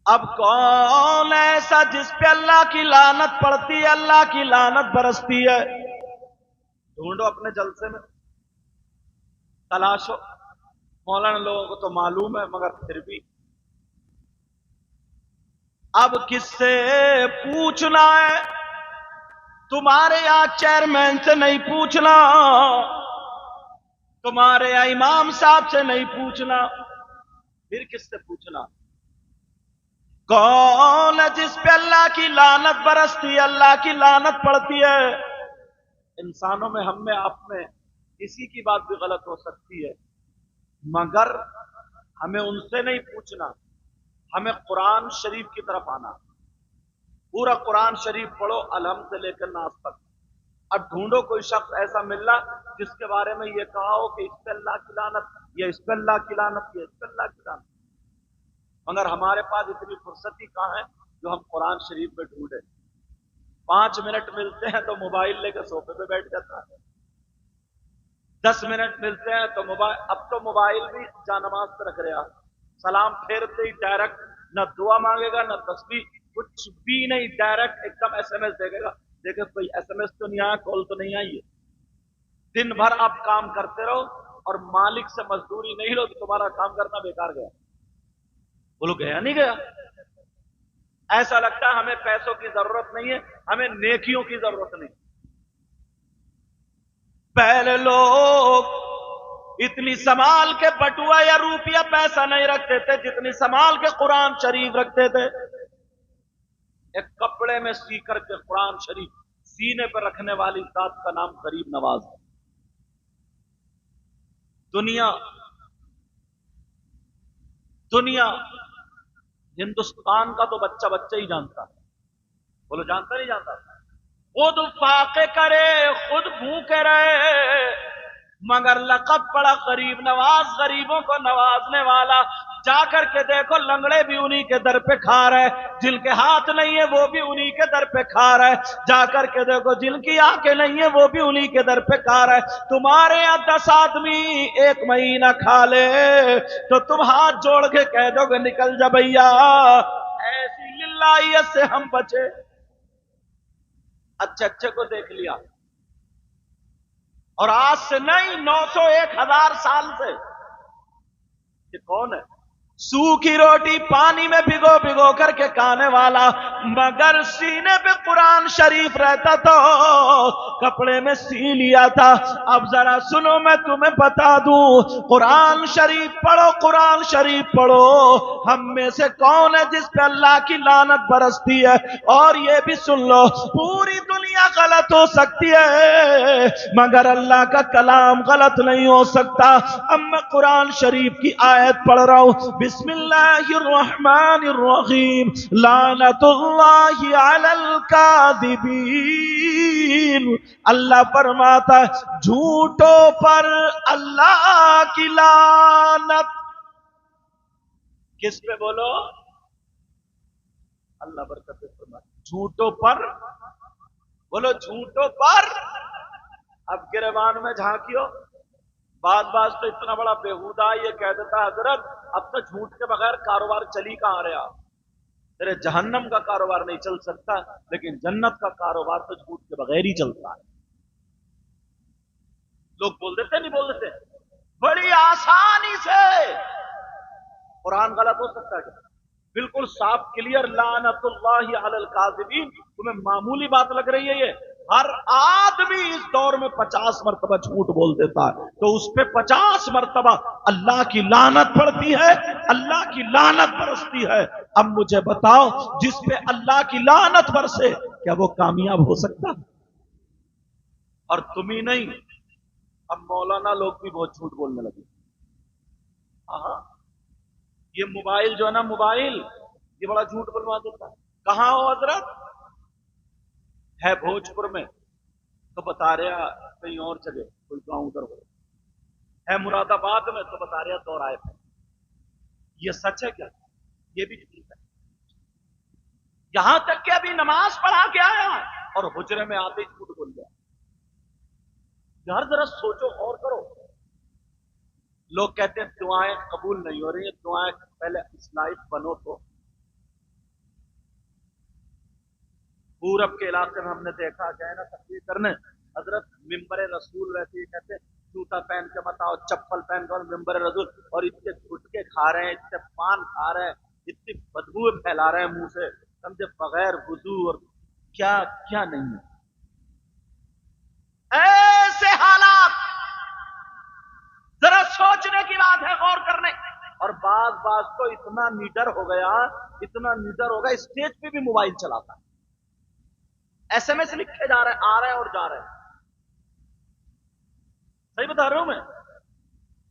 اب کون ایسا جس پہ اللہ کی لعنت پڑتی ہے، اللہ کی لعنت برستی ہے؟ ڈھونڈو اپنے جلسے میں، تلاشو۔ مولانا لوگوں کو تو معلوم ہے مگر پھر بھی اب کس سے پوچھنا ہے؟ تمہارے یہاں چیئرمین سے نہیں پوچھنا، تمہارے یہاں امام صاحب سے نہیں پوچھنا، پھر کس سے پوچھنا؟ کون ہے جس پہ اللہ کی لعنت برستی ہے، اللہ کی لعنت پڑتی ہے؟ انسانوں میں، ہم میں، آپ میں کسی کی بات بھی غلط ہو سکتی ہے، مگر ہمیں ان سے نہیں پوچھنا، ہمیں قرآن شریف کی طرف آنا۔ پورا قرآن شریف پڑھو، الحم سے لے کر ناس تک۔ اب ڈھونڈو کوئی شخص ایسا ملنا جس کے بارے میں یہ کہا ہو کہ اس پہ اللہ کی لعنت، یا اس پہ اللہ کی لعنت، یا اس پہ اللہ کی لعنت۔ مگر ہمارے پاس اتنی فرصتی کہاں ہے جو ہم قرآن شریف میں ڈھونڈے؟ 5 منٹ ملتے ہیں تو موبائل لے کے صوفے پہ بیٹھ جاتا ہے، 10 منٹ ملتے ہیں تو موبائل، اب تو موبائل بھی جا نماز پہ رکھ رہا، سلام پھیرتے ہی ڈائریکٹ نہ دعا مانگے گا نہ تسبیح، کچھ بھی نہیں، ڈائریکٹ ایک دم ایس ایم ایس دیکھے گا، دیکھے کوئی ایس ایم ایس تو نہیں آیا، کال تو نہیں آئی ہے۔ دن بھر آپ کام کرتے رہو اور مالک سے مزدوری نہیں لو تو تمہارا کام کرنا بیکار گیا۔ بولو گیا نہیں گیا؟ ایسا لگتا ہے ہمیں پیسوں کی ضرورت نہیں ہے، ہمیں نیکیوں کی ضرورت نہیں۔ پہلے لوگ اتنی سنبھال کے بٹوا یا روپیہ پیسہ نہیں رکھتے تھے جتنی سنبھال کے قرآن شریف رکھتے تھے۔ ایک کپڑے میں سی کر کے قرآن شریف سینے پر رکھنے والی ذات کا نام غریب نواز ہے۔ دنیا ہندوستان کا تو بچہ بچہ ہی جانتا ہے، بولو جانتا نہیں جانتا؟ خود فاقے کرے، خود بھوکے رہے، مگر لقب پڑا غریب نواز، غریبوں کو نوازنے والا۔ جا کر کے دیکھو، لنگڑے بھی انہی کے در پہ کھا رہے، جن کے ہاتھ نہیں ہے وہ بھی انہی کے در پہ کھا رہے۔ جا کر کے دیکھو، جن کی آنکھیں نہیں ہے وہ بھی انہی کے در پہ کھا رہے۔ تمہارے یہاں 10 آدمی 1 مہینہ کھا لے تو تم ہاتھ جوڑ کے کہہ دو گے نکل جا بھیا، ایسی للہیت سے ہم بچے۔ اچھے اچھے کو دیکھ لیا، اور آج سے نہیں، 900 1000 سال سے۔ یہ کون ہے؟ سوکھی روٹی پانی میں بھگو بھگو کر کے کھانے والا، مگر سینے پہ قرآن شریف رہتا تو کپڑے میں سی لیا تھا۔ اب ذرا سنو، میں تمہیں بتا دوں، قرآن شریف پڑھو، قرآن شریف پڑھو۔ ہم میں سے کون ہے جس پہ اللہ کی لعنت برستی ہے؟ اور یہ بھی سن لو، پوری دنیا غلط ہو سکتی ہے مگر اللہ کا کلام غلط نہیں ہو سکتا۔ اب میں قرآن شریف کی آیت پڑھ رہا ہوں، بسم اللہ الرحمن الرحیم، لعنت اللہ علی الکاذبین۔ اللہ فرماتا ہے جھوٹوں پر اللہ کی لعنت۔ کس پہ بولو؟ اللہ برکت فرمائے، جھوٹوں پر بولو، جھوٹوں پر۔ اب گریبان میں جھانکیو، بعض تو اتنا بڑا بےہودہ یہ کہہ دیتا ہے حضرت اب تو جھوٹ کے بغیر کاروبار چلی کہاں رہا؟ تیرے جہنم کا کاروبار نہیں چل سکتا، لیکن جنت کا کاروبار تو جھوٹ کے بغیر ہی چلتا ہے۔ لوگ بول دیتے نہیں بول دیتے بڑی آسانی سے۔ قرآن غلط ہو سکتا ہے؟ بالکل صاف کلیئر، لعنت اللہ علی الکاذبین۔ تمہیں معمولی بات لگ رہی ہے؟ یہ ہر آدمی اس دور میں 50 مرتبہ جھوٹ بول دیتا ہے، تو اس پہ 50 مرتبہ اللہ کی لعنت پڑتی ہے، اللہ کی لعنت برستی ہے۔ اب مجھے بتاؤ، جس پہ اللہ کی لعنت برسے کیا وہ کامیاب ہو سکتا؟ اور تم ہی نہیں، اب مولانا لوگ بھی بہت جھوٹ بولنے لگے۔ یہ موبائل جو ہے نا، موبائل یہ بڑا جھوٹ بلوا دیتا ہے۔ کہاں ہو حضرت؟ ہے بھوجپور میں تو بتا رہا کہیں اور جگہ، کوئی گاؤں ادھر ہو۔ ہے مراد آباد میں تو بتا رہا دورائے پہ۔ یہ سچ ہے کیا؟ یہ بھی جھوٹ ہے۔ یہاں تک کہ ابھی نماز پڑھا کے آیا اور حجرے میں آتے ہی جھوٹ بول گیا۔ یار ذرا سوچو، اور کرو۔ لوگ کہتے ہیں دعائیں قبول نہیں ہو رہی ہیں، دعائیں پہلے اصلاح بنو تو पूरब के इलाके में हमने देखा गया ना तकरीर करने, हजरत मिंबर रसूल वैसे ही कहते जूता पहन के मत आओ, चप्पल पहन कर मिंबर रसूल, और इतने गुटके खा रहे हैं, इतने पान खा रहे हैं, इतनी बदबू फैला रहे हैं मुंह से, समझे, बगैर वुजू और क्या क्या नहीं है। ऐसे हालात जरा सोचने की बात है, गौर करने। और बाज बाज तो इतना निडर हो गया, इतना निडर हो गया, स्टेज पे भी मोबाइल चलाता है, एसएमएस लिखे जा रहे हैं, आ रहे हैं और जा रहे हैं। सही बता रहा हूं मैं।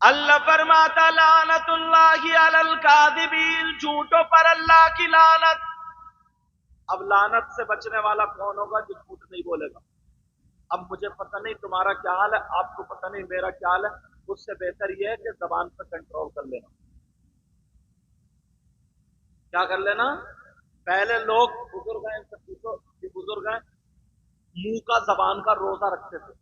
अल्लाह फरमाता लानतुल्लाहि अलल कादिबीन, झूठों पर अल्लाह की लानत। अब लानत से बचने वाला कौन होगा? जो झूठ नहीं बोलेगा। अब मुझे पता नहीं तुम्हारा क्या हाल है, आपको पता नहीं मेरा क्या हाल है, उससे बेहतर यह है कि जबान पर कंट्रोल कर लेना। क्या कर लेना? पहले लोग बुजुर्ग हैं, इनसे पूछो कि बुजुर्ग हैं, मुंह का जबान का रोजा रखते थे।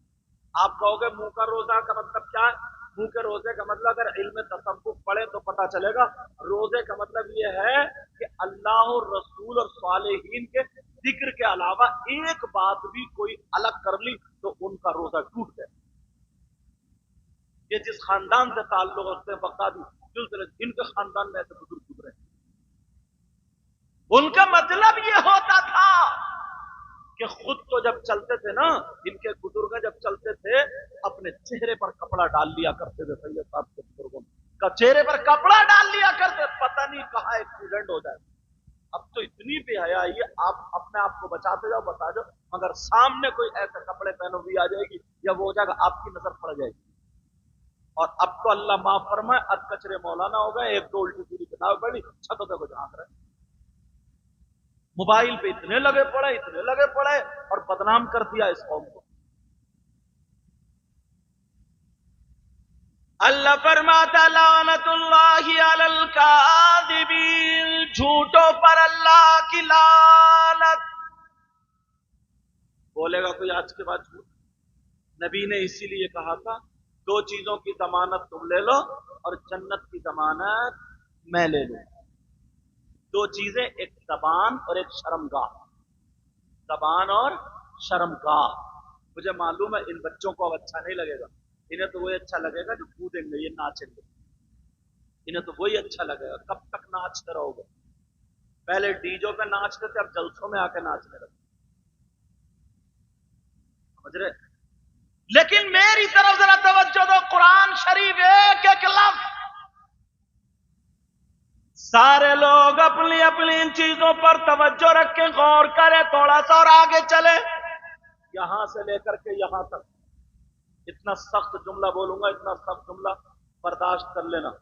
आप कहोगे मुंह का रोजा का मतलब क्या है? मुंह के रोजे का मतलब, अगर इल्म तसव्वुफ पढ़े तो पता चलेगा, रोजे का मतलब यह है कि अल्लाह और रसूल और सालेहीन के जिक्र के अलावा एक बात भी कोई अलग कर ली तो उनका रोजा टूट गया। ये जिस खानदान से ताल्लुक होते हैं बकादी सिलसिले, जिनके खानदान में ऐसे बुजुर्ग गुजरे, उनका मतलब ये होता था कि खुद तो जब चलते थे ना, इनके बुजुर्ग जब चलते थे अपने चेहरे पर कपड़ा डाल लिया करते थे। सैयद साहब के बुजुर्गों का चेहरे पर कपड़ा डाल लिया करते, पता नहीं कहाँ एक्सीडेंट हो जाए। अब तो इतनी बेहयाई है, आप अपने आप को बचाते जाओ, बता जाओ, मगर सामने कोई ऐसे कपड़े पहनो हुई आ जाएगी या वो हो जाएगा, आपकी नजर पड़ जाएगी। और अब तो अल्लाह माफ फरमाए, अद कचरे मौलाना हो गए, एक दो उल्टी सीधी किताब पढ़ी, छतों पे कुछ आंक रहे, मोबाइल पे इतने लगे पड़े और बदनाम कर दिया इस कौम को। अल्लाह फरमाता लानतुल्लाहि अलल कादिबीन, झूठों पर अल्लाह की लानत। बोलेगा कोई आज के बाद झूठ? नबी ने इसीलिए कहा था, दो चीजों की जमानत तुम ले लो और जन्नत की जमानत मैं ले लूं। दो चीजें, एक जबान और एक शर्मगाह। जबान और शर्मगाह। मुझे मालूम है इन बच्चों को अब अच्छा नहीं लगेगा, इन्हें तो वही अच्छा लगेगा जो कूदेंगे, ये नाचेंगे, इन्हें तो वही अच्छा लगेगा। कब तक नाचते रहोगे? पहले डीजो पे नाचते थे, अब जलसों में आके नाचने लगे, समझ रहे? लेकिन मेरी तरफ जरा तवज्जो दो, कुरान शरीफ एक एक लफ्ज, सारे लोग अपनी अपनी इन चीजों पर तवज्जो रखें, गौर करें थोड़ा सा और आगे चले। यहां से लेकर के यहां तक इतना सख्त जुमला बोलूंगा, इतना सख्त जुमला बर्दाश्त कर लेना।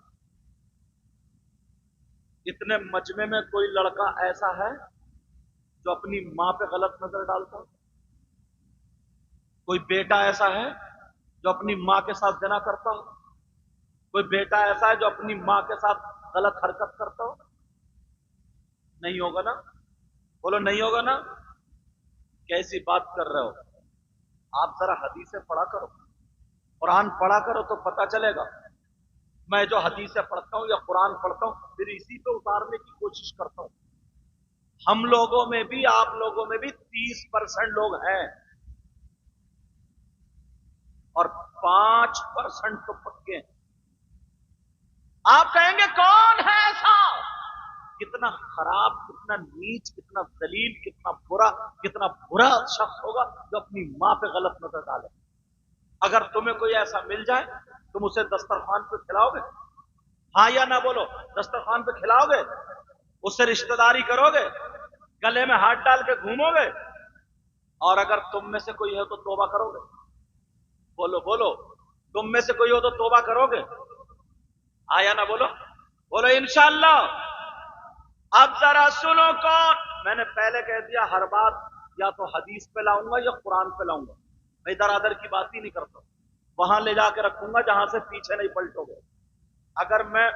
इतने मजमे में कोई लड़का ऐसा है जो अपनी मां पे गलत नजर डालता? कोई बेटा ऐसा है जो अपनी मां के साथ ज़िना करता हो? कोई बेटा ऐसा है जो अपनी मां के साथ गलत हरकत करता हो? नहीं होगा ना? बोलो नहीं होगा ना? कैसी बात कर रहे हो? आप जरा हदीसें पढ़ा करो, कुरान पढ़ा करो तो पता चलेगा। मैं जो हदीसें पढ़ता हूं या कुरान पढ़ता हूं, फिर इसी पे उतारने की कोशिश करता हूं। हम लोगों में भी, आप लोगों में भी 30% लोग हैं और 5% तो पक्के हैं। आप कहेंगे कौन है ऐसा? कितना खराब, कितना नीच, कितना दलील, कितना बुरा शख्स होगा जो अपनी मां पे गलत नजर डाले। अगर तुम्हें कोई ऐसा मिल जाए, तुम उसे दस्तरखान पे खिलाओगे? हाँ या ना बोलो। दस्तरखान पे खिलाओगे? उससे रिश्तेदारी करोगे? गले में हाथ डाल के घूमोगे? और अगर तुम में से कोई है तो तौबा करोगे? बोलो बोलो, तुम में से कोई हो तो तौबा करोगे? हाँ या ना बोलो? बोलो इंशाअल्लाह। अब जरा सुनो कौन। मैंने पहले कह दिया, हर बात या तो हदीस पे लाऊंगा या कुरान पे लाऊंगा। मैं इधर अदर की बात ही नहीं करता, वहां ले जाकर रखूंगा जहां से पीछे नहीं पलटोगे। अगर मैं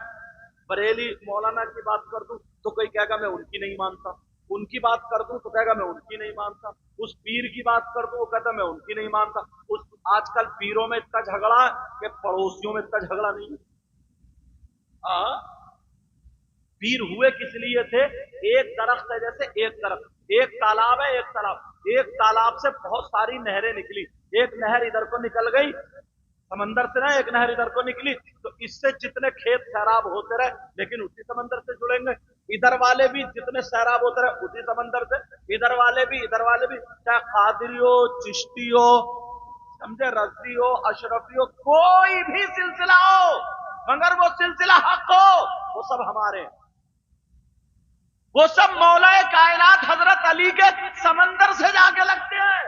बरेली मौलाना की बात कर दूं तो कोई कहेगा मैं उनकी नहीं मानता, उनकी बात कर दूं तो कहेगा मैं उनकी नहीं मानता, उस पीर की बात कर दूं वो कहता मैं उनकी नहीं मानता। उस आजकल पीरों में इतना झगड़ा है कि पड़ोसियों में इतना झगड़ा नहीं है। पीर हुए किस लिए थे? एक दरख्त है, जैसे एक दरख्त, ایک तालाब ہے, ایک तालाब से बहुत सारी नहरें निकली. एक नहर इधर को निकल गई समंदर से, ना एक नहर इधर को निकली, तो इससे जितने खेत सैराब होते रहे लेकिन उसी समंदर से जुड़ेंगे. इधर वाले भी जितने सैराब होते रहे उसी समंदर से, इधर वाले भी, चाहे कादरी हो, चिश्ती हो, समझे, रज़ी हो, अशरफी हो, कोई भी सिलसिला हो, मगर वो सिलसिला हक हो, वो सब हमारे हैं. वो सब मौलाए कायनात हजरत अली के समंदर से जाके लगते हैं.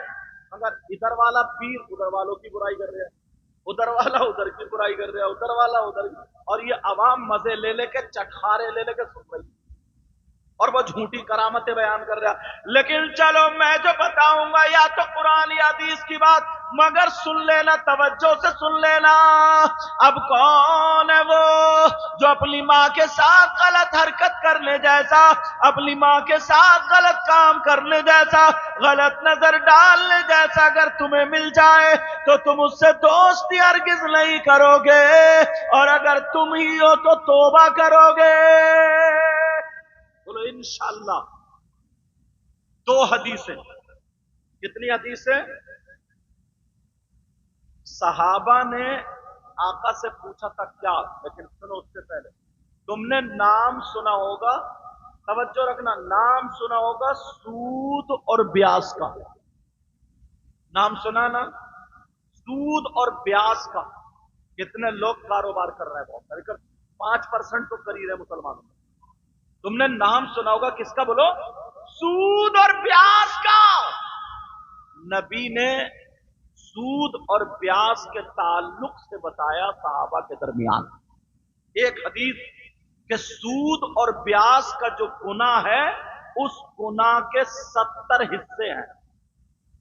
मगर इधर वाला पीर उधर वालों की बुराई कर रहा है, उधर वाला उधर की बुराई कर रहा है, उधर वाला उधर की, और ये अवाम मजे ले लेके, चटखारे ले लेके सुन रही, और वो झूठी करामतें बयान कर रहा. लेकिन चलो मैं जो बताऊंगा या तो कुरान या हदीस की बात, मगर सुन लेना, तवज्जो से सुन लेना. अब कौन है वो जो अपनी माँ के साथ गलत हरकत करने जैसा, अपनी माँ के साथ गलत काम करने जैसा, गलत नजर डालने जैसा अगर तुम्हें मिल जाए तो तुम उससे दोस्ती हरगिज नहीं करोगे, और अगर तुम ही हो तो तौबा करोगे. बोलो इंशाअल्लाह. 2 हदीसें. कितनी हदीसें? सहाबा ने आका से पूछा था क्या, लेकिन सुनो उससे पहले, तुमने नाम सुना होगा, तवज्जो रखना, नाम सुना होगा सूद और ब्याज का. नाम सुना ना, सूद और ब्याज का. कितने लोग कारोबार कर रहे हैं, बहुत सारे, 5% तो कर ही रहे मुसलमानों में. तुमने नाम सुना होगा किसका, बोलो, सूद और ब्याज का. नबी ने सूद और ब्याज के ताल्लुक से बताया सहाबा के दरमियान एक हदीस कि सूद और ब्याज का जो गुनाह है उस गुनाह के 70 हिस्से हैं.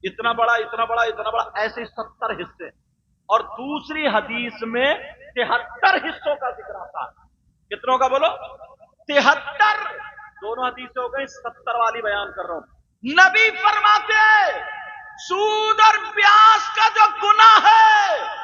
इतना बड़ा, इतना बड़ा, इतना बड़ा, ऐसे 70 हिस्से. और दूसरी हदीस में 73 हिस्सों का जिक्र आता है. कितनों का बोलो? 73. दोनों हदीसें हो गई, 70 वाली बयान कर रहा हूं. नबी फरमाते सूद और ब्याज का जो गुनाह है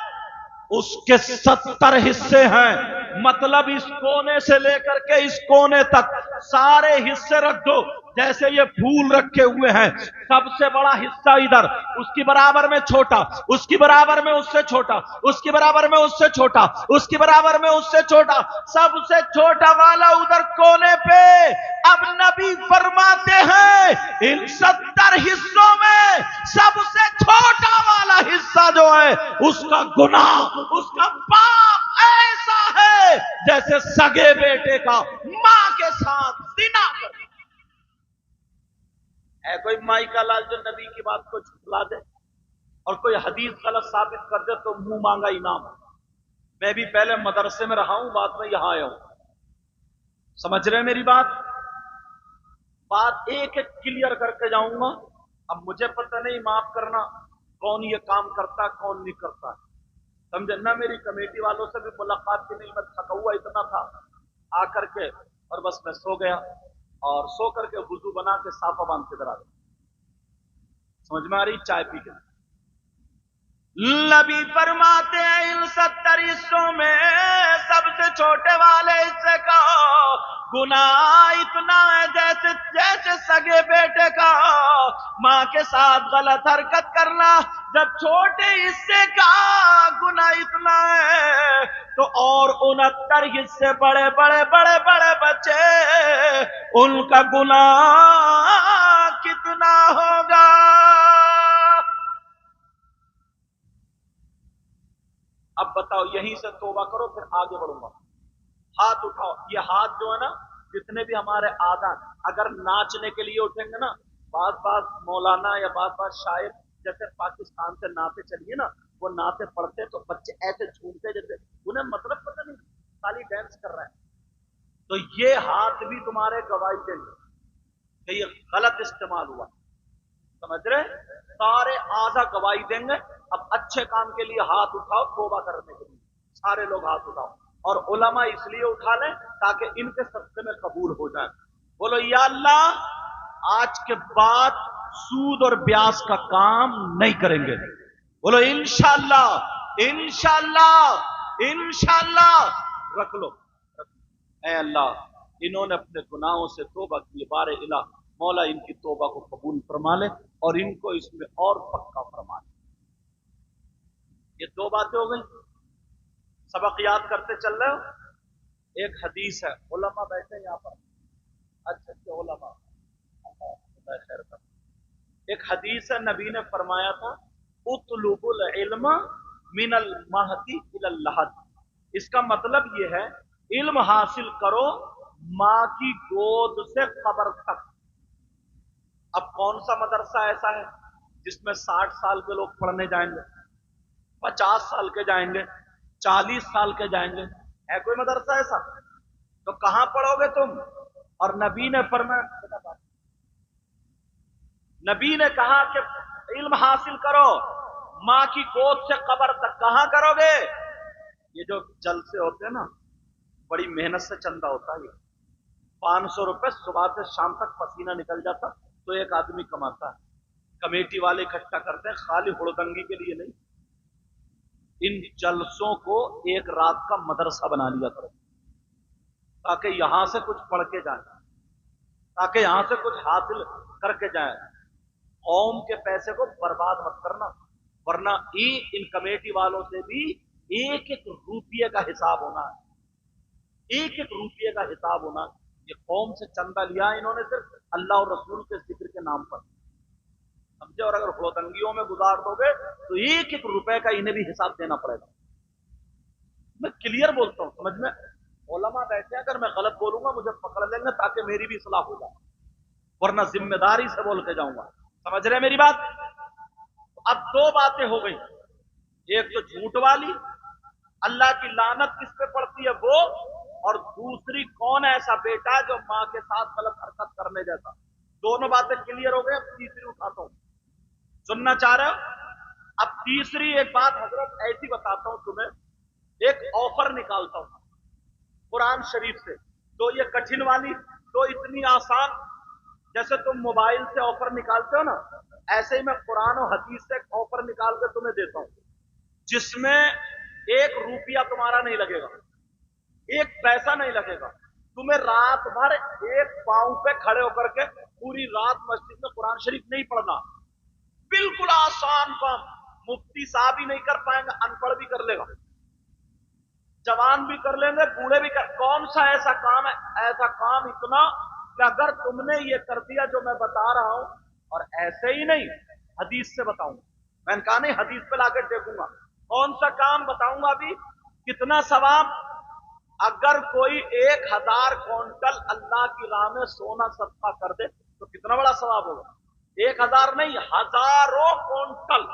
उसके 70 हिस्से हैं. मतलब इस कोने से लेकर के इस कोने तक सारे हिस्से रख दो, जैसे ये फूल रखे हुए हैं, सबसे बड़ा हिस्सा इधर, उसकी बराबर में छोटा, उसकी बराबर में उससे छोटा, उसकी बराबर में उससे छोटा, उसकी बराबर में उससे छोटा, सबसे छोटा वाला उधर कोने पे. अब नबी फरमाते हैं इन 70 हिस्सों में सबसे छोटा वाला हिस्सा जो है उसका गुनाह, उसका पाप ऐसा है जैसे सगे बेटे का मां के साथ जिना कर. है कोई माई का लाल जो नबी की बात को झुठला दे और कोई हदीस गलत साबित कर दे तो मुंह मांगा इनाम. मैं भी पहले मदरसे में रहा हूं, बाद में यहां आया हूं. समझ रहे मेरी बात? बात एक एक क्लियर करके जाऊंगा. अब मुझे पता नहीं, माफ करना, कौन ये काम करता कौन नहीं करता, समझे ना. मेरी कमेटी वालों से भी मुलाकात की नहीं, मैं थका हुआ इतना था आकर के, और बस मैं सो गया, और सो करके वुजू बना के साफा बांध के इधर आ गया. समझ में आ रही? चाय पी के. नबी फरमाते हैं इन 70 हिस्सों में सबसे छोटे वाले हिस्से का गुनाह इतना है जैसे जैसे सगे बेटे का मां के साथ गलत हरकत करना. जब छोटे हिस्से का गुनाह इतना है तो और 69 हिस्से बड़े बड़े बड़े बड़े बच्चे, उनका गुनाह कितना होगा. अब बताओ, यहीं से तौबा करो फिर आगे बढ़ूंगा. हाथ उठाओ. ये हाथ जो है ना, जितने भी हमारे आदान, अगर नाचने के लिए उठेंगे ना, बात मौलाना या बात शायर जैसे पाकिस्तान से नाते चलिए ना, वो नाते पढ़ते तो बच्चे ऐसे झूमते जैसे उन्हें मतलब पता नहीं, खाली डांस कर रहे हैं. तो ये हाथ भी तुम्हारे गवाही देंगे कि ये गलत इस्तेमाल हुआ. समझ रहे? सारे आधा गवाही देंगे. अब अच्छे काम के लिए हाथ उठाओ, तौबा करने के लिए सारे लोग हाथ उठाओ, और उलमा इसलिए उठा लें ताकि इनके सदक़े में कबूल हो जाए. बोलो या अल्लाह, आज के बाद सूद और ब्याज का काम नहीं करेंगे. बोलो इंशाअल्लाह, इंशाअल्लाह, इंशाअल्लाह. रख लो. ऐ अल्लाह, इन्होंने अपने गुनाहों से तौबा की, बारे इलाह मौला इनकी तौबा को कबूल फरमा ले और इनको इसमें और पक्का फरमा ले। ये दो बातें हो गई। सबक याद करते चल रहे हो। एक हदीस है, उलमा बैठे यहाँ पर, अच्छे अच्छे उलमा, अल्लाह खुदा खैर कर। एक हदीस है, नबी ने फरमाया था उतलुबुल इल्म मिनल महदी इलल लहद। इसका मतलब ये है इल्म हासिल करो माँ की गोद से कब्र तक। अब कौन सा मदरसा ऐसा है जिसमें 60 साल के लोग पढ़ने जाएंगे, 50 साल के जाएंगे, 40 साल के जाएंगे? है कोई मदरसा ऐसा? तो कहां पढ़ोगे तुम? और नबी ने फरमाया, नबी ने कहा कि इल्म हासिल करो माँ की गोद से कब्र तक। कहां करोगे? ये जो जलसे होते हैं ना, बड़ी मेहनत से चंदा होता है। 500 रुपए सुबह से शाम तक पसीना निकल जाता तो एक आदमी कमाता है। कमेटी वाले इकट्ठा करते हैं, खाली हुड़दंगी के लिए नहीं। इन जलसों को एक रात का मदरसा बना लिया करो, ताकि यहां से कुछ पढ़ के जाए, ताकि यहां से कुछ हासिल करके जाए। कौम के पैसे को बर्बाद मत करना, वरना इन कमेटी वालों से भी एक एक रुपये का हिसाब होना है। एक एक रुपये का हिसाब होना। ये कौम से चंदा लिया इन्होंने सिर्फ अल्लाह और रसूल के जिक्र के नाम पर, समझे? और अगर हुड़दंगियों में गुजार दोगे तो एक एक रुपए का इन्हें भी हिसाब देना पड़ेगा। मैं क्लियर बोलता हूं, समझ में? उलमा बैठे, अगर मैं गलत बोलूंगा मुझे पकड़ लेंगे ताकि मेरी भी इस्लाह हो जाए, वरना जिम्मेदारी से बोल के जाऊंगा। समझ रहे मेरी बात? अब दो बातें हो गई, एक तो झूठ वाली, अल्लाह की लानत किस पे पड़ती है वो, और दूसरी कौन ऐसा बेटा जो मां के साथ गलत हरकत करने जैसा। दोनों बातें क्लियर हो गई। अब तीसरी उठाता हूं, सुनना चाह रहे हो? अब तीसरी एक बात हजरत ऐसी बताता हूं तुम्हें, एक ऑफर निकालता हूं कुरान शरीफ से। तो ये कठिन वाली, तो इतनी आसान। जैसे तुम मोबाइल से ऑफर निकालते हो ना, ऐसे ही मैं कुरान और हदीस से एक ऑफर निकाल कर तुम्हें देता हूं, जिसमें 1 रुपया तुम्हारा नहीं लगेगा, 1 पैसा नहीं लगेगा। तुम्हें रात भर एक पांव पे खड़े होकर के पूरी रात मस्जिद में कुरान शरीफ नहीं पढ़ना। बिल्कुल आसान काम, मुफ्ती साहब ही नहीं कर पाएंगे, अनपढ़ भी कर लेगा, जवान भी कर लेंगे, बूढ़े भी कर। कौन सा ऐसा काम है? ऐसा काम इतना कि अगर तुमने ये कर दिया जो मैं बता रहा हूं, और ऐसे ही नहीं हदीस से बताऊंगा, मैंने कहा नहीं हदीस पे लाकर देखूंगा। कौन सा काम बताऊंगा अभी, कितना सवाब। अगर कोई 1000 क्विंटल अल्लाह की राह में सोना सदका कर दे तो कितना बड़ा सवाब होगा। 1000 नहीं, हजारों क्विंटल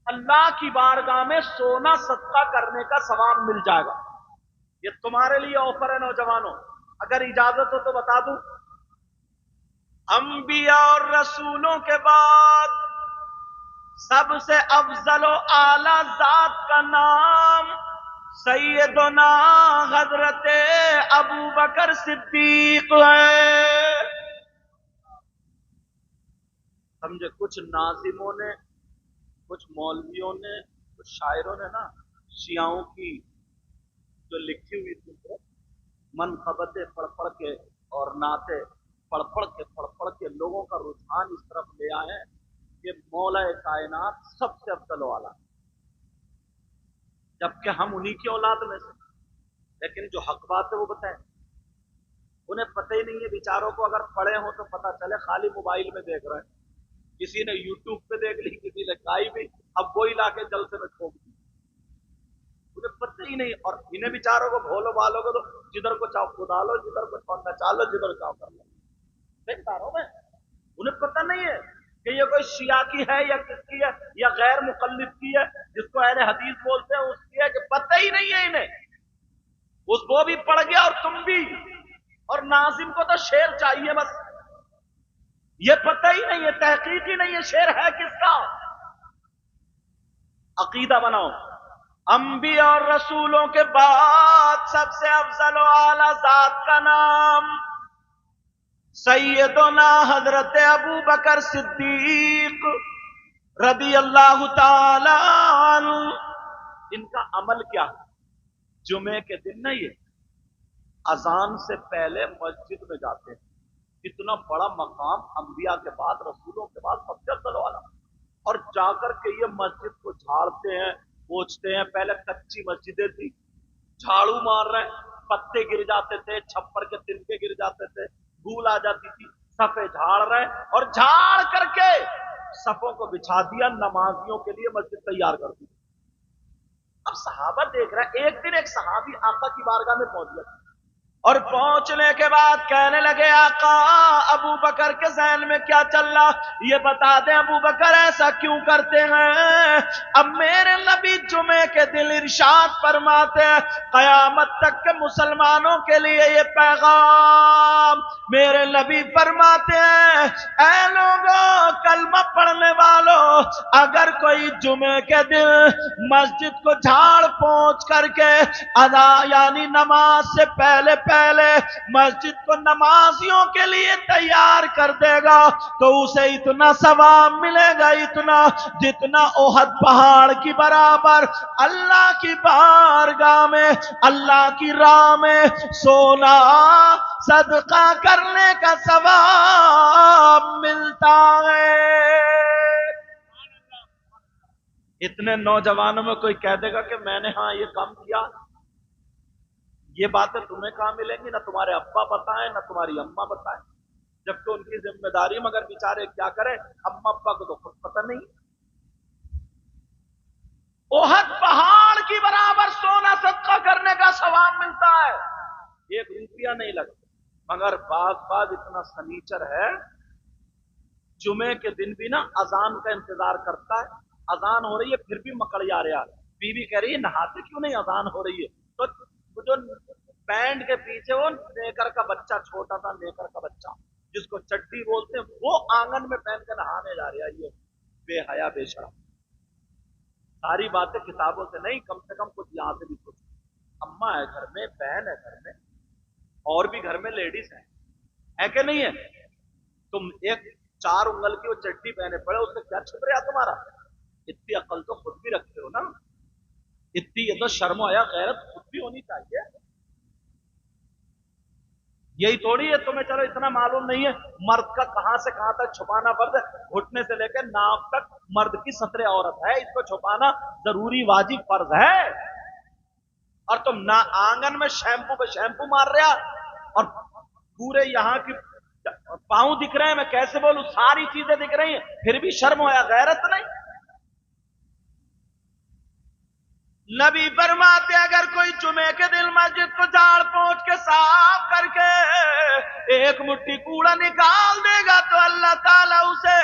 अल्लाह की बारगाह में सोना सदका करने का सवाब मिल जाएगा। ये तुम्हारे लिए ऑफर है नौजवानों, अगर इजाजत हो तो बता दूं। अंबिया और रसूलों के बाद सबसे अफजल व आला जात का नाम सैयदना हजरत अबू बकर सिद्दीक है। समझे? कुछ नाजिमों ने, कुछ मौलवियों ने, कुछ शायरों ने ना शियाओं की जो लिखी हुई थी मनक़बतें पढ़ पढ़ के और नाते पढ़ पढ़ के लोगों का रुझान इस तरफ ले आए कि मौला कायनात सबसे अफजल वाला, जबकि हम उन्हीं की औलाद में से। लेकिन जो हक बात है वो बताएं, उन्हें पता ही नहीं है बेचारों को। अगर पढ़े हो तो पता चले, खाली मोबाइल में देख रहे हैं। किसी ने यूट्यूब पे देख ली, किसी ने खाई भी, अब वही लाके जलसे में ठोक दी, उन्हें पता ही नहीं। और इन्हें बेचारों को भोलो भालोगे तो जिधर को चाहो खुदा लो, जिधर को चाहो नचा लो, जिधर चाहो कर लो। देखता रहो मैं, उन्हें पता नहीं है कि ये कोई शिया की है या किसकी है या गैर मुकल्लिद की है, जिसको अहले हदीस बोलते हैं उसकी है, कि पता ही नहीं है इन्हें। वो भी पढ़ गया और तुम भी, और नाजिम को तो शेर चाहिए बस, ये पता ही नहीं है, तहकीक ही नहीं है शेर है किसका। अकीदा बनाओ, अंबिया और रसूलों के बाद सबसे अफजल व आला जात का नाम सैयदना हजरत अबू बकर सिद्दीक रदी अल्लाह ताला अन्हु। इनका अमल क्या है? जुमे के दिन ना ये अजान से पहले मस्जिद में जाते हैं, اتنا بڑا مقام انبیاء کے بعد، رسولوں کے بعد سب سے افضل والا، اور جا کر کے یہ مسجد کو جھاڑتے ہیں پوچھتے ہیں. پہلے کچی مسجدیں تھی، جھاڑو مار رہے ہیں، پتے گر جاتے تھے، چھپر کے تنکے گر جاتے تھے، دھول آ جاتی تھی، صفے جھاڑ رہے ہیں، اور جھاڑ کر کے صفوں کو بچھا دیا، نمازیوں کے لیے مسجد تیار کر دی. اب صحابہ دیکھ رہا ہے. ایک دن ایک صحابی آقا کی بارگاہ میں پہنچ گیا، اور پہنچنے کے بعد کہنے لگے آقا ابو بکر کے ذہن میں کیا چل رہا یہ بتا دیں، ابو بکر ایسا کیوں کرتے ہیں؟ اب میرے نبی جمعے کے دن ارشاد فرماتے ہیں قیامت تک کے مسلمانوں کے لیے یہ پیغام، میرے نبی فرماتے ہیں اے لوگوں کلمہ پڑھنے والوں، اگر کوئی جمعے کے دن مسجد کو جھاڑ پونچھ کر کے ادا یعنی نماز سے پہلے مسجد کو نمازیوں کے لیے تیار کر دے گا تو اسے اتنا ثواب ملے گا، اتنا جتنا احد پہاڑ کی برابر اللہ کی بارگاہ میں، اللہ کی راہ میں سونا صدقہ کرنے کا ثواب ملتا ہے. اتنے نوجوانوں میں کوئی کہہ دے گا کہ میں نے ہاں یہ کام کیا، یہ باتیں تمہیں کہاں ملیں گی؟ نہ تمہارے ابا بتائیں نہ تمہاری اماں بتائیں، جبکہ ان کی ذمہ داری، مگر بیچارے کیا کریں، اماں ابا کو تو خود پتہ نہیں. احد پہاڑ کی برابر سونا صدقہ کرنے کا ثواب ملتا ہے، 1 روپیہ نہیں لگتا. مگر بعض اتنا سنیچر ہے، جمعے کے دن بھی نا اذان کا انتظار کرتا ہے، اذان ہو رہی ہے پھر بھی مکڑیا رہا. بیوی کہہ رہی ہے نہاتے کیوں نہیں، اذان ہو رہی ہے. تو جو پینٹ کے پیچھے وہ نیکر کا بچہ، چھوٹا سا نیکر کا بچہ جس کو چڈی بولتے ہیں، وہ آنگن میں پہن کے نہانے جا رہا ہے. یہ بے حیا بے شرم. ساری باتیں کتابوں سے نہیں، کم سے کم کچھ یہاں سے بھی سوچو. اماں ہے گھر میں، بہن ہے گھر میں، اور بھی گھر میں لیڈیز ہیں، ہے کہ نہیں ہے؟ تم ایک 4 انگل کی وہ چڈی پہنے پڑے، اس سے کیا چھپ رہا تمہارا؟ اتنی عقل تو خود بھی رکھتے ہو نا، اتنی یہ تو شرم و حیا غیرت خود بھی ہونی چاہیے. یہی تھوڑی ہے تمہیں چلو اتنا معلوم نہیں ہے مرد کا کہاں سے کہاں تک چھپانا فرض ہے، گھٹنے سے لے کے ناک تک مرد کی سطر عورت ہے، اس کو چھپانا ضروری واجب فرض ہے. اور تم نہ آنگن میں شیمپو پہ شیمپو مار رہا، اور پورے یہاں کی پاؤں دکھ رہے ہیں، میں کیسے بولوں، ساری چیزیں دکھ رہی ہیں، پھر بھی شرم ہویا، غیرت نہیں. نبی فرماتے اگر کوئی جمعے کے دن مسجد کو جھاڑ پونچھ کے صاف کر کے ایک مٹھی کوڑا نکال دے گا تو اللہ تعالیٰ اسے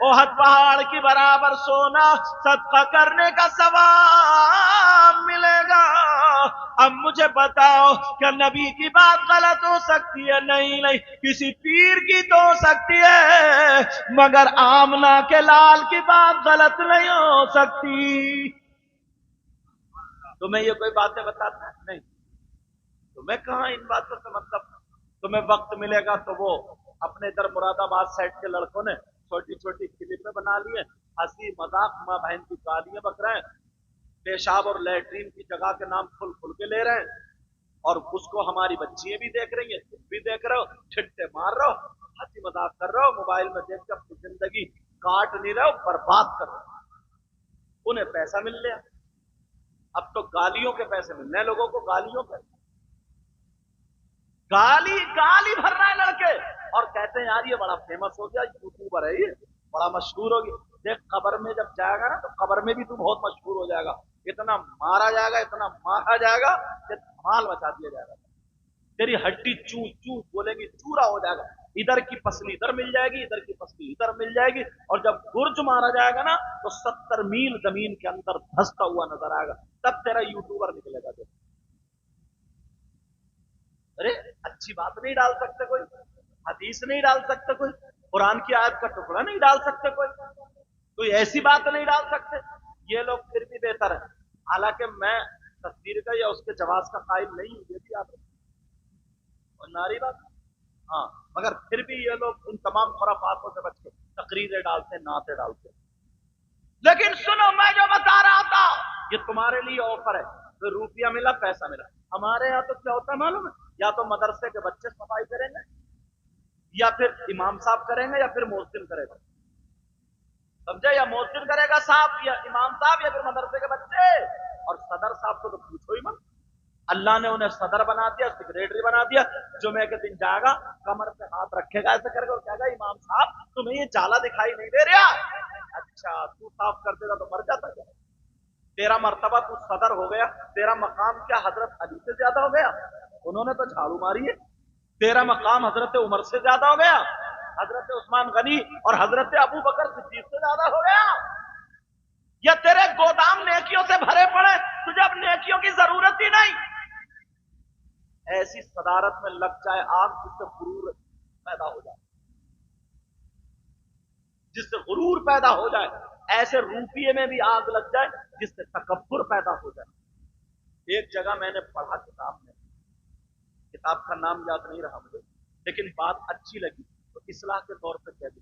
احد پہاڑ کی برابر سونا صدقہ کرنے کا ثواب ملے گا. اب مجھے بتاؤ کیا نبی کی بات غلط ہو سکتی ہے؟ نہیں، کسی پیر کی تو ہو سکتی ہے، مگر آمنہ کے لال کی بات غلط نہیں ہو سکتی. تمہیں یہ کوئی باتیں بتاتا ہے؟ نہیں. تمہیں کہاں ان باتوں سے مطلب. تمہیں وقت ملے گا تو وہ اپنے ادھر مراد آباد سائڈ کے لڑکوں نے چھوٹی چھوٹی کلپیں بنا لی ہیں، ہنسی مذاق ماں بہن کی گالیاں بک رہے ہیں، پیشاب اور لیٹرین کی جگہ کے نام کھل کے لے رہے ہیں، اور اس کو ہماری بچیاں بھی دیکھ رہی ہیں، تم بھی دیکھ رہے ہو، ٹھٹے مار رہے ہو، ہنسی مذاق کر رہے ہو، موبائل میں دیکھ کے اپنی زندگی کاٹ نہیں رہے ہو، برباد کر رہے ہو. انہیں پیسہ مل لیا، اب تو گالیوں کے پیسے مل رہے ہیں لوگوں کو، گالیوں پہ گالی بھر رہا ہے لڑکے، اور کہتے ہیں یار یہ بڑا فیمس ہو گیا، یوٹیوبر ہے، یہ بڑا مشہور ہو گیا. دیکھ قبر میں جب جائے گا نا تو قبر میں بھی تو بہت مشہور ہو جائے گا، اتنا مارا جائے گا، اتنا مارا جائے گا کہ دھمال مچا دیا جائے گا. تیری ہڈی چو چو بولیں گی چورا ہو جائے گا، ادھر کی پسلی ادھر مل جائے گی، ادھر کی پسلی ادھر مل جائے گی، اور جب گرج مارا جائے گا نا تو 70 میل زمین کے اندر دھستا ہوا نظر آئے گا، تب تیرا یوٹیوبر نکلے گا. ارے اچھی بات نہیں ڈال سکتے کوئی، حدیث نہیں ڈال سکتے کوئی، قرآن کی آیت کا ٹکڑا نہیں ڈال سکتے کوئی ایسی بات نہیں ڈال سکتے. یہ لوگ پھر بھی بہتر ہے، حالانکہ میں تصویر کا یا اس کے جواز کا قائل نہیں ہوں، یہ بھی آپ اور ناری بات. ہاں مگر پھر بھی یہ لوگ ان تمام خرافاتوں سے بچ کے تقریریں ڈالتے، نعتیں ڈالتے. لیکن سنو میں جو بتا رہا تھا یہ تمہارے لیے آفر ہے، تو روپیہ ملا پیسہ ملا. ہمارے یہاں تو کیا ہوتا ہے معلوم ہے، یا تو مدرسے کے بچے صفائی کریں گے، یا پھر امام صاحب کریں گے یا پھر مؤذن کرے گا؟ سمجھے؟ یا مؤذن کرے گا صاحب یا امام صاحب یا پھر مدرسے کے بچے. اور صدر صاحب کو تو پوچھو ہی مت. اللہ نے انہیں صدر بنا دیا، سیکریٹری بنا دیا. جمعے کے دن جائے گا، کمر پہ ہاتھ رکھے گا ایسے کرے گا اور کہے گا امام صاحب تمہیں یہ جالا دکھائی نہیں دے رہا؟ اچھا تو صاف کر دے گا تو مر جاتا کیا؟ تیرا مرتبہ تو صدر ہو گیا، تیرا مقام کیا حضرت علی سے زیادہ ہو گیا؟ انہوں نے تو جھاڑو ماری ہے. تیرا مقام حضرت عمر سے زیادہ ہو گیا، حضرت عثمان غنی اور حضرت ابو بکر صدیق سے زیادہ ہو گیا؟ یا تیرے گودام نیکیوں سے بھرے پڑے، تجھے اب نیکیوں کی ضرورت ہی نہیں؟ ایسی صدارت میں لگ جائے آگ جس سے غرور پیدا ہو جائے، جس سے غرور پیدا ہو جائے. ایسے روپیے میں بھی آگ لگ جائے جس سے تکبر پیدا ہو جائے. ایک جگہ میں نے پڑھا کتاب میں، کتاب کا نام یاد نہیں رہا مجھے، لیکن بات اچھی لگی تو اصلاح کے طور پہ کہہ دی.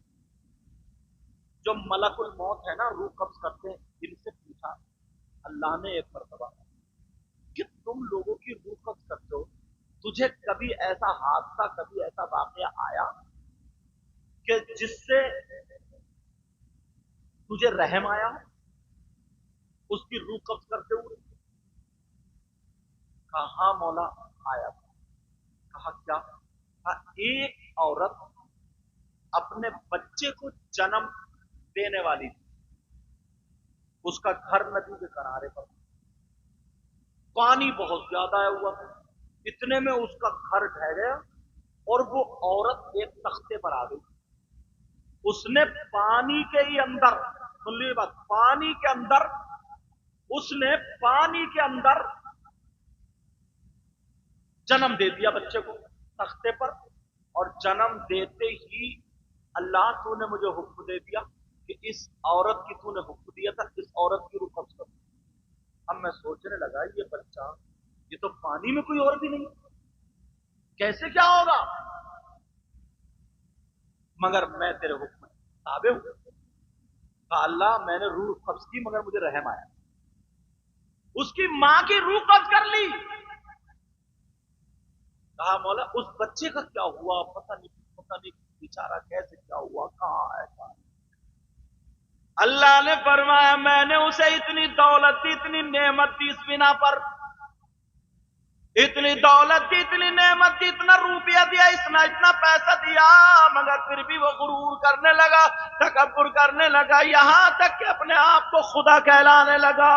جو ملک الموت ہے نا، روح قبض کرتے ہیں، ان سے پوچھا اللہ نے ایک مرتبہ کہ تم لوگوں کی روح قبض کرتے ہو، تجھے کبھی ایسا حادثہ، کبھی ایسا واقعہ آیا کہ جس سے تجھے رحم آیا اس کی روح قبض کرتے ہوئے؟ کہا ہاں مولا آیا. کہا کیا؟ کہا ایک عورت اپنے بچے کو جنم دینے والی تھی، اس کا گھر ندی کے کنارے پر، پانی بہت زیادہ آیا ہوا تھا، اتنے میں اس کا گھر ڈھہ گیا اور وہ عورت ایک تختے پر آ گئی. اس نے پانی کے ہی اندر، سن لی بات، پانی کے اندر، اس نے پانی کے اندر جنم دے دیا بچے کو تختے پر. اور جنم دیتے ہی اللہ تو نے مجھے حکم دے دیا کہ اس عورت کی تو نے حکم دیا تھا اس عورت کی روح قبض کر. اب میں سوچنے لگا یہ بچہ، یہ تو پانی میں کوئی اور بھی نہیں، کیسے کیا ہوگا؟ مگر میں تیرے حکم تابع ہوں. کہا اللہ میں نے روح قبض کی مگر مجھے رحم آیا. اس کی ماں کی روح قبض کر لی. کہا مولا اس بچے کا کیا ہوا؟ پتہ نہیں بیچارہ کیسے کیا ہوا، کہاں ہے کہاں؟ اللہ نے فرمایا میں نے اسے اتنی دولت دی، اتنی نعمت دی، اس بنا پر اتنی دولت دی، اتنی نعمت دی، اتنا روپیہ دیا، اتنا پیسہ دیا، مگر پھر بھی وہ غرور کرنے لگا، تکبر کرنے لگا، یہاں تک کہ اپنے آپ کو خدا کہلانے لگا.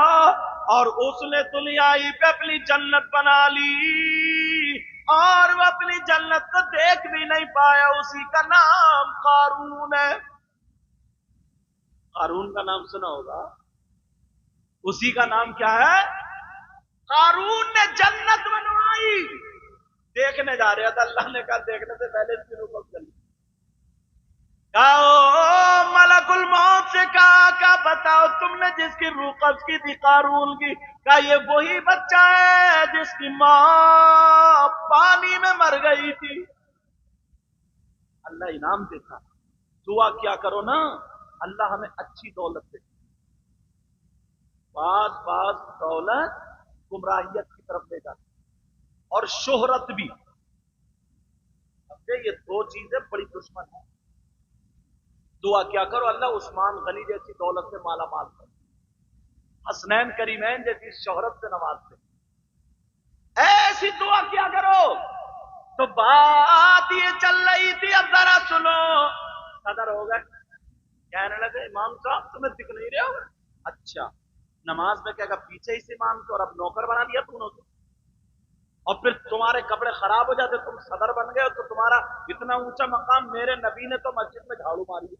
اور اس نے دنیا ہی پہ اپنی جنت بنا لی اور وہ اپنی جنت کو دیکھ بھی نہیں پایا. اسی کا نام قارون ہے. قارون کا نام سنا ہوگا، اسی کا نام کیا ہے؟ قارون نے جنت بنوائی. دیکھنے جا رہا تھا، اللہ نے کہا دیکھنے سے پہلے اس کی روح قبض کر لی. کہا ملک الموت سے کہا کیا بتاؤ تم نے جس کی روح قبض کی تھی قارون کی؟ کہا یہ وہی بچہ ہے جس کی ماں پانی میں مر گئی تھی. اللہ انعام دیتا. دعا کیا کرو نا اللہ ہمیں اچھی دولت دے. بعض دولت گمراہیت کی طرف لے جاتی اور شہرت بھی. یہ دو چیزیں بڑی دشمن ہیں. دعا کیا کرو اللہ عثمان غنی جیسی دولت سے مالا مال کر، حسنین کریمین جیسی شہرت سے نواز دے. ایسی دعا کیا کرو. تو بات یہ چل رہی تھی، اب ذرا سنو. صدر ہو گئے، کہنے لگے امام صاحب تمہیں دکھ نہیں رہے ہو؟ اچھا نماز میں کیا کہا پیچھے ہی سے امام کے اور اب نوکر بنا دیا تم نے، اور پھر تمہارے کپڑے خراب ہو جاتے تم صدر بن گئے تو تمہارا اتنا اونچا مقام. میرے نبی نے تو مسجد میں جھاڑو ماری.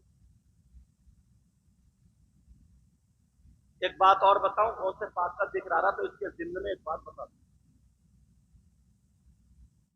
ایک بات اور بتاؤں، غوث پاک کا ذکر آ رہا تو اس کے ضمن میں ایک بات بتا دوں.